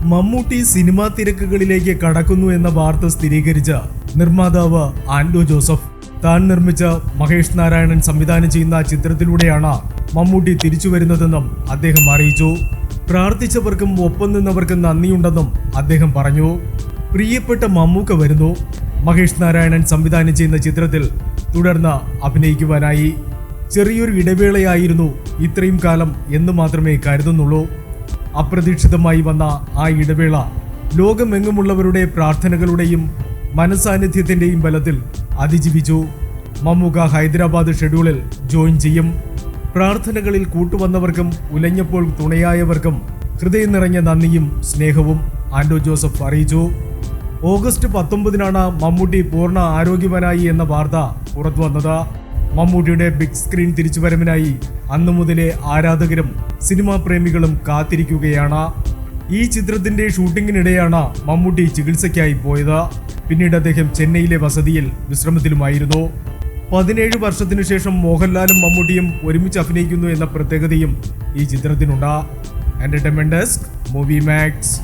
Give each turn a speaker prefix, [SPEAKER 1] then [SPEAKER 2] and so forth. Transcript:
[SPEAKER 1] Mammootty cinema തിരക്കുകളിലേക്ക് കടക്കുന്നു എന്ന വാർത്ത സ്ഥിരീകരിച്ച നിർമ്മാതാവ് ആൻഡോ ജോസഫ് താൻ നിർമ്മിച്ച മഹേഷ് നാരായണൻ സംവിധാനം ചെയ്യുന്ന ചിത്രത്തിലൂടെയാണ് മമ്മൂട്ടി തിരിച്ചു വരുന്നതെന്നും അദ്ദേഹം അറിയിച്ചു. പ്രാർത്ഥിച്ചവർക്കും ഒപ്പം നിന്നവർക്കും നന്ദിയുണ്ടെന്നും അദ്ദേഹം പറഞ്ഞു. പ്രിയപ്പെട്ട മമ്മൂക്ക വരുന്നു. മഹേഷ് നാരായണൻ സംവിധാനം ചെയ്യുന്ന ചിത്രത്തിൽ തുടർന്ന് അഭിനയിക്കുവാനായി. ചെറിയൊരു ഇടവേളയായിരുന്നു ഇത്രയും കാലം എന്ന് മാത്രമേ കരുതുന്നുള്ളൂ. അപ്രതീക്ഷിതമായി വന്ന ആ ഇടവേള ലോകമെങ്ങുമുള്ളവരുടെ പ്രാർത്ഥനകളുടെയും മനസാന്നിധ്യത്തിന്റെയും ബലത്തിൽ അതിജീവിച്ചു. മമ്മൂക്ക ഹൈദരാബാദ് ഷെഡ്യൂളിൽ ജോയിൻ ചെയ്യും. പ്രാർത്ഥനകളിൽ കൂട്ടുവന്നവർക്കും ഉലഞ്ഞപ്പോൾ തുണയായവർക്കും ഹൃദയം നിറഞ്ഞ നന്ദിയും സ്നേഹവും ആൻഡോ ജോസഫ് അറിയിച്ചു. ഓഗസ്റ്റ് 19-നാണ് മമ്മൂട്ടി പൂർണ്ണ ആരോഗ്യവാനായി എന്ന വാർത്ത പുറത്തു വന്നത്. മമ്മൂട്ടിയുടെ ബിഗ് സ്ക്രീൻ തിരിച്ചുവരവിനായി അന്നു മുതലേ ആരാധകരും സിനിമാ പ്രേമികളും കാത്തിരിക്കുകയാണ്. ഈ ചിത്രത്തിന്റെ ഷൂട്ടിങ്ങിനിടെയാണ് മമ്മൂട്ടി ചികിത്സയ്ക്കായി പോയത്. പിന്നീട് അദ്ദേഹം ചെന്നൈയിലെ വസതിയിൽ വിശ്രമത്തിലുമായിരുന്നു. 17 വർഷത്തിനു ശേഷം മോഹൻലാലും മമ്മൂട്ടിയും ഒരുമിച്ച് അഭിനയിക്കുന്നു എന്ന പ്രത്യേകതയും ഈ ചിത്രത്തിനുണ്ട്. Entertainment desk, movie max.